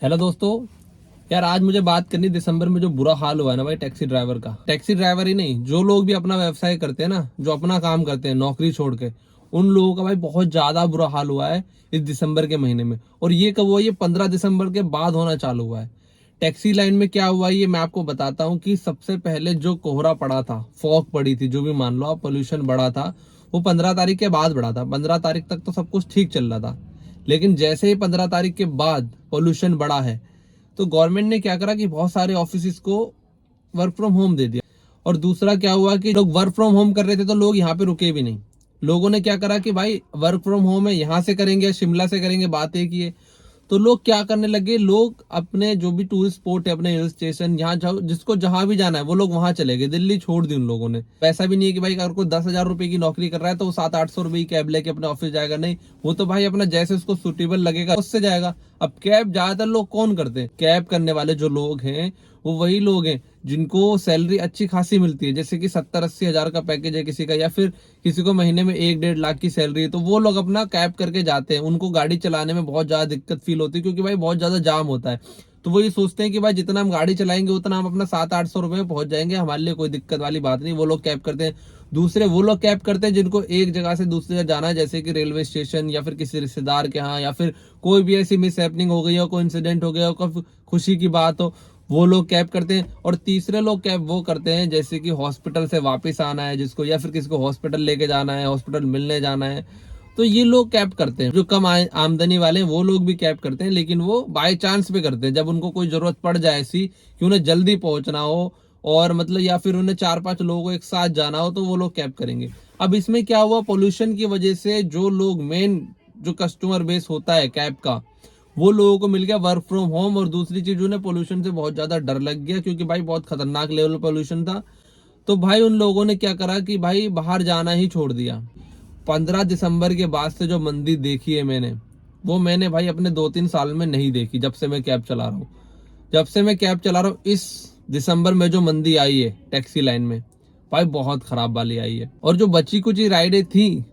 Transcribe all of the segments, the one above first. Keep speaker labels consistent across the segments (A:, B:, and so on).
A: Hello दोस्तों। यार आज मुझे बात करनी दिसंबर में जो बुरा हाल हुआ है ना भाई टैक्सी ड्राइवर का। टैक्सी ड्राइवर ही नहीं, जो लोग भी अपना व्यवसाय करते हैं ना, जो अपना काम करते हैं नौकरी छोड़ के, उन लोगों का भाई बहुत ज्यादा बुरा हाल हुआ है इस दिसंबर के महीने में। और ये कब हुआ? ये 15 दिसंबर के बाद होना चालू हुआ है। टैक्सी लाइन में क्या हुआ ये मैं आपको बताता हूँ कि सबसे पहले जो कोहरा पड़ा था, फॉग पड़ी थी, जो भी मान लो आप, पोल्यूशन बढ़ा था, वो 15 तारीख के बाद बढ़ा था। 15 तारीख तक तो सब कुछ ठीक चल रहा था, लेकिन जैसे ही 15 तारीख के बाद पोल्यूशन बढ़ा है तो गवर्नमेंट ने क्या करा कि बहुत सारे ऑफिस को वर्क फ्रॉम होम दे दिया। और दूसरा क्या हुआ कि लोग वर्क फ्रॉम होम कर रहे थे तो लोग यहाँ पे रुके भी नहीं। लोगों ने क्या करा कि भाई वर्क फ्रॉम होम है, यहाँ से करेंगे, शिमला से करेंगे, बात एक ही है। तो लोग क्या करने लगे, लोग अपने जो भी टूरिस्ट स्पॉट है, अपने हिल स्टेशन, यहाँ जिसको जहां भी जाना है वो लोग वहां चले गए। दिल्ली छोड़ दी उन लोगों ने। पैसा भी नहीं है कि भाई अगर कोई 10,000 रुपए की नौकरी कर रहा है तो वो 700-800 रुपए की कैब लेके अपने ऑफिस जाएगा, नहीं। वो तो भाई अपना जैसे उसको सुटेबल लगेगा उससे जाएगा। अब कैब ज्यादातर लोग कौन करते हैं? कैब करने वाले जो लोग हैं वो वही लोग हैं जिनको सैलरी अच्छी खासी मिलती है, जैसे कि 70-80 हजार का पैकेज है किसी का, या फिर किसी को महीने में 1-1.5 लाख की सैलरी है। तो वो लोग अपना कैब करके जाते हैं। उनको गाड़ी चलाने में बहुत ज्यादा दिक्कत फील होती है क्योंकि भाई बहुत ज्यादा जाम होता है। तो वो ये सोचते हैं कि भाई जितना हम गाड़ी चलाएंगे उतना हम अपना 700-800 रुपए में पहुंच जाएंगे, हमारे लिए कोई दिक्कत वाली बात नहीं। वो लोग कैब करते हैं। दूसरे वो लोग कैब करते हैं जिनको एक जगह से दूसरी जगह जाना है, जैसे कि रेलवे स्टेशन या फिर किसी रिश्तेदार के यहाँ, या फिर कोई भी ऐसी मिस हैपनिंग हो गई हो, कोई इंसिडेंट हो गया हो, कोई खुशी की बात हो, वो लोग कैब करते हैं। और तीसरे लोग कैब वो करते हैं जैसे कि हॉस्पिटल से वापस आना है जिसको, या फिर किसी को हॉस्पिटल लेके जाना है, हॉस्पिटल मिलने जाना है, तो ये लोग कैब करते हैं। जो कम आमदनी वाले हैं वो लोग भी कैब करते हैं, लेकिन वो बाय चांस पे करते हैं, जब उनको कोई जरूरत पड़ जाए ऐसी कि उन्हें जल्दी पहुंचना हो, और मतलब या फिर उन्हें 4-5 लोगों को एक साथ जाना हो, तो वो लोग कैब करेंगे। अब इसमें क्या हुआ, पोल्यूशन की वजह से जो लोग मेन जो कस्टमर बेस होता है कैब का, वो लोगों को मिल गया वर्क फ्रॉम होम। और दूसरी चीज, उन्हें पोल्यूशन से बहुत ज्यादा डर लग गया क्योंकि भाई बहुत खतरनाक लेवल पोल्यूशन था। तो भाई उन लोगों ने क्या करा कि भाई बाहर जाना ही छोड़ दिया। 15 दिसंबर के बाद से जो मंदी देखी है मैंने, वो मैंने भाई अपने 2-3 साल में नहीं देखी। जब से मैं कैब चला रहा हूँ, जब से मैं कैब चला रहा हूँ, इस दिसंबर में जो मंदी आई है टैक्सी लाइन में, भाई बहुत खराब वाली आई है। और जो बची कुची राइडें थी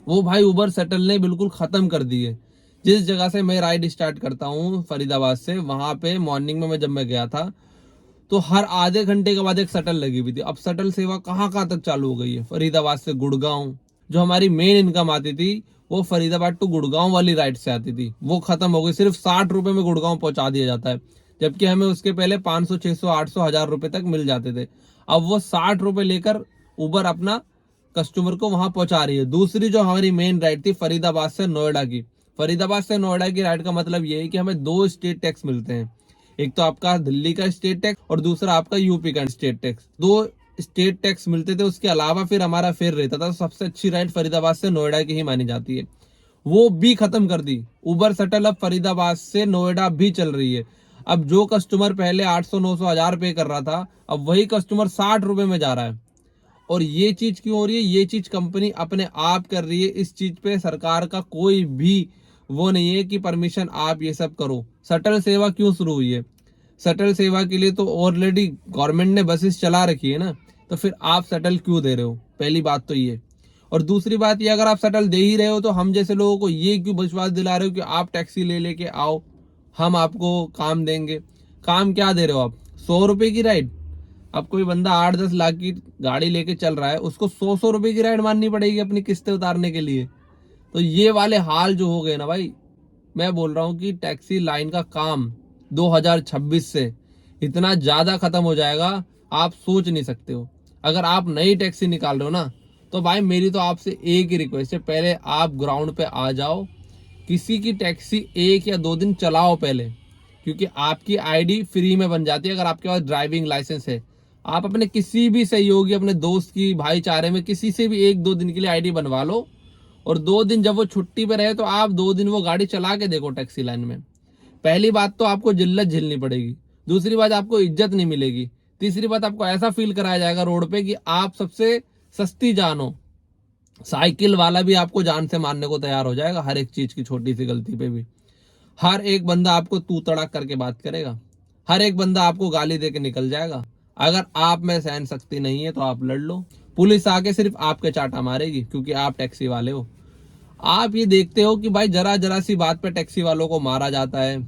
A: वो भाई उबर शटल ने बिल्कुल खत्म कर दी है। जिस जगह से मैं राइड स्टार्ट करता हूँ फरीदाबाद से, वहां पे मॉर्निंग में मैं जब मैं गया था तो हर आधे घंटे के बाद एक शटल लगी हुई थी। अब शटल सेवा कहाँ कहाँ तक चालू हो गई है। फरीदाबाद से गुड़गांव, जो हमारी मेन इनकम आती थी वो फरीदाबाद टू गुड़गांव वाली राइड से आती थी, वो खत्म हो गई। सिर्फ 60 रुपए में गुड़गांव पहुंचा दिया जाता है, जबकि हमें उसके पहले 500, 600, 800, 1000 रुपए तक मिल जाते थे। अब वो 60 रुपए लेकर उबर अपना कस्टमर को वहां पहुंचा रही है। दूसरी जो हमारी मेन राइड थी फरीदाबाद से नोएडा की, फरीदाबाद से नोएडा की राइड का मतलब ये है कि हमें 2 स्टेट टैक्स मिलते हैं। एक तो आपका दिल्ली का स्टेट टैक्स और दूसरा आपका यूपी का स्टेट टैक्स। 2 स्टेट टैक्स मिलते थे, उसके अलावा फिर हमारा फेयर रहता था। सबसे अच्छी राइड फरीदाबाद से नोएडा की ही मानी जाती है, वो भी खत्म कर दी उबर शटल। अब फरीदाबाद से नोएडा भी चल रही है। अब जो कस्टमर पहले 800, 900, 1000 पे कर रहा था, अब वही कस्टमर 60 रुपए में जा रहा है। और ये चीज क्यों हो रही है? ये चीज कंपनी अपने आप कर रही है। इस चीज पे सरकार का कोई भी वो नहीं है कि परमिशन आप ये सब करो। शटल सेवा क्यों शुरू हुई है? शटल सेवा के लिए तो ऑलरेडी गवर्नमेंट ने बसेस चला रखी है ना, तो फिर आप शटल क्यों दे रहे हो? पहली बात तो ये। और दूसरी बात ये, अगर आप शटल दे ही रहे हो तो हम जैसे लोगों को ये क्यों विश्वास दिला रहे हो कि आप टैक्सी ले लेके आओ, हम आपको काम देंगे? काम क्या दे रहे हो आप? 100 रुपए की राइड। अब कोई बंदा 8-10 लाख की गाड़ी लेके चल रहा है, उसको 100-100 रुपए की राइड माननी पड़ेगी अपनी किस्तें उतारने के लिए। तो ये वाले हाल जो हो गए ना भाई, मैं बोल रहा हूँ कि टैक्सी लाइन का काम 2026 से इतना ज्यादा खत्म हो जाएगा, आप सोच नहीं सकते हो। अगर आप नई टैक्सी निकाल रहे हो ना, तो भाई मेरी तो आपसे एक ही रिक्वेस्ट है, पहले आप ग्राउंड पे आ जाओ, किसी की टैक्सी 1 या 2 दिन चलाओ पहले, क्योंकि आपकी आईडी फ्री में बन जाती है अगर आपके पास ड्राइविंग लाइसेंस है। आप अपने किसी भी सहयोगी, अपने दोस्त की, भाईचारे में किसी से भी 1-2 दिन के लिए आईडी बनवा लो, और 2 दिन जब वो छुट्टी पे रहे तो आप 2 दिन वो गाड़ी चला के देखो टैक्सी लाइन में। पहली बात तो आपको जिल्लत झेलनी पड़ेगी, दूसरी बात आपको इज्जत नहीं मिलेगी, तीसरी बात आपको ऐसा फील कराया जाएगा रोड पे कि आप सबसे सस्ती जान हो। साइकिल वाला भी आपको जान से मारने को तैयार हो जाएगा, हर एक चीज की छोटी सी गलती पे भी। हर एक बंदा आपको तू तड़ाक करके बात करेगा, हर एक बंदा आपको गाली दे के निकल जाएगा। अगर आप में सहन शक्ति नहीं है तो आप लड़ लो, पुलिस आके सिर्फ आपके चाटा मारेगी क्योंकि आप टैक्सी वाले हो। आप ये देखते हो कि भाई जरा जरा सी बात पे टैक्सी वालों को मारा जाता है,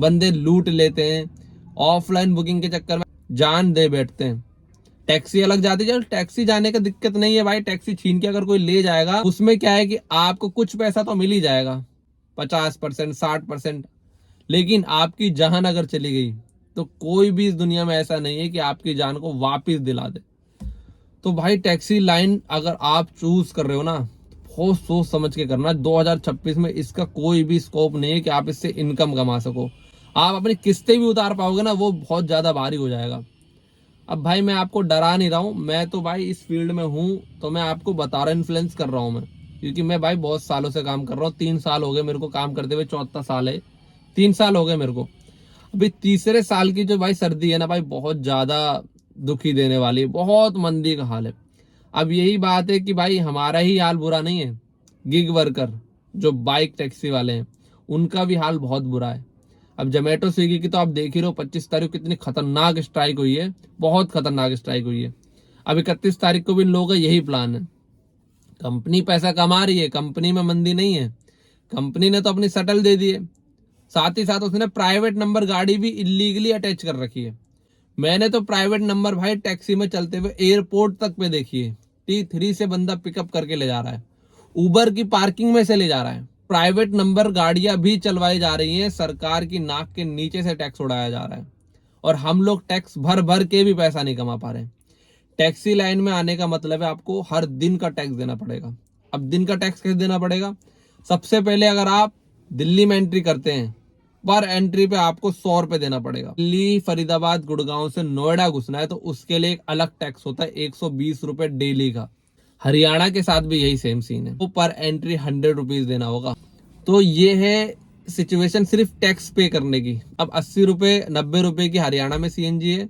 A: बंदे लूट लेते हैं, ऑफलाइन बुकिंग के चक्कर में जान दे बैठते हैं। टैक्सी अलग जाती है, टैक्सी जाने का दिक्कत नहीं है भाई, टैक्सी छीन के अगर कोई ले जाएगा उसमें क्या है कि आपको कुछ पैसा तो मिल ही जाएगा, 50%, 60%। लेकिन आपकी जान अगर चली गई तो कोई भी इस दुनिया में ऐसा नहीं है कि आपकी जान को वापस दिला दे। तो भाई टैक्सी लाइन अगर आप चूज कर रहे हो ना, बहुत सोच समझ के करना। 2026 में इसका कोई भी स्कोप नहीं है कि आप इससे इनकम कमा सको। आप अपनी किस्तें भी उतार पाओगे ना, वो बहुत ज्यादा भारी हो जाएगा। अब भाई मैं आपको डरा नहीं रहा हूँ, मैं तो भाई इस फील्ड में हूँ, तो मैं आपको बता रहा हूँ, इन्फ्लुएंस कर रहा हूँ मैं, क्योंकि मैं भाई बहुत सालों से काम कर रहा हूँ। 3 साल हो गए मेरे को काम करते हुए, 4था साल है, 3 साल हो गए मेरे को। अभी तीसरे साल की जो भाई सर्दी है ना भाई, बहुत ज्यादा दुखी देने वाली है, बहुत मंदी का हाल है। अब यही बात है कि भाई हमारा ही हाल बुरा नहीं है, गिग वर्कर जो बाइक टैक्सी वाले हैं उनका भी हाल बहुत बुरा है। अब जोमेटो स्विगी की तो आप देख ही रहे हो, 25 तारीख को कितनी खतरनाक स्ट्राइक हुई है, बहुत खतरनाक स्ट्राइक हुई है। अब 31 तारीख को भी इन लोगों का यही प्लान है। कंपनी पैसा कमा रही है, कंपनी में मंदी नहीं है, कंपनी ने तो अपनी शटल दे दी है, साथ ही साथ उसने प्राइवेट नंबर गाड़ी भी इलीगली अटैच कर रखी है। मैंने तो प्राइवेट नंबर भाई टैक्सी में चलते हुए एयरपोर्ट तक पे देखी है। T3 से बंदा पिकअप करके ले जा रहा है, उबर की पार्किंग में से ले जा रहा है। प्राइवेट नंबर गाड़ियां भी चलवाई जा रही हैं, सरकार की नाक के नीचे से टैक्स उड़ाया जा रहा है, और हम लोग टैक्स भर भर के भी पैसा नहीं कमा पा रहे। टैक्सी लाइन में आने का मतलब है आपको हर दिन का टैक्स देना पड़ेगा। अब दिन का टैक्स कैसे देना पड़ेगा? सबसे पहले अगर आप दिल्ली में एंट्री करते हैं, पर एंट्री पे आपको 100 रुपए देना पड़ेगा। दिल्ली, फरीदाबाद, गुड़गांव से नोएडा घुसना है तो उसके लिए एक अलग टैक्स होता है, 120 रुपए डेली का। हरियाणा के साथ भी यही सेम सीन है, वो पर एंट्री 100 रुपीज देना होगा। तो ये है सिचुएशन सिर्फ टैक्स पे करने की। अब 80 रुपए 90 रुपए की हरियाणा में सीएनजी है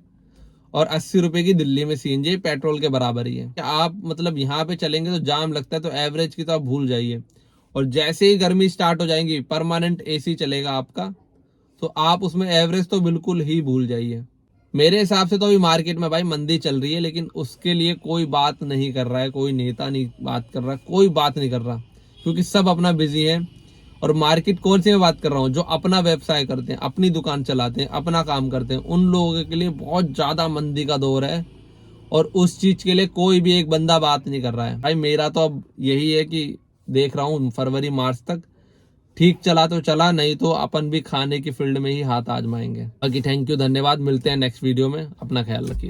A: और 80 रुपए की दिल्ली में सीएनजी, पेट्रोल के बराबर ही है। आप मतलब यहाँ पे चलेंगे तो जाम लगता है, तो एवरेज की तो आप भूल जाइए। और जैसे ही गर्मी स्टार्ट हो जाएंगी, परमानेंट एसी चलेगा आपका, तो आप उसमें एवरेज तो बिल्कुल ही भूल जाइए। मेरे हिसाब से तो अभी मार्केट में भाई मंदी चल रही है, लेकिन उसके लिए कोई बात नहीं कर रहा है, कोई नेता नहीं बात कर रहा, कोई बात नहीं कर रहा, क्योंकि सब अपना बिजी है। और मार्केट कौन सी मैं बात कर रहा हूँ, जो अपना व्यवसाय करते हैं, अपनी दुकान चलाते हैं, अपना काम करते हैं, उन लोगों के लिए बहुत ज्यादा मंदी का दौर है। और उस चीज के लिए कोई भी एक बंदा बात नहीं कर रहा है। भाई मेरा तो अब यही है कि देख रहा हूँ फरवरी मार्च तक ठीक चला तो चला, नहीं तो अपन भी खाने की फील्ड में ही हाथ आजमाएंगे। बाकी थैंक यू, धन्यवाद, मिलते हैं नेक्स्ट वीडियो में, अपना ख्याल रखिए।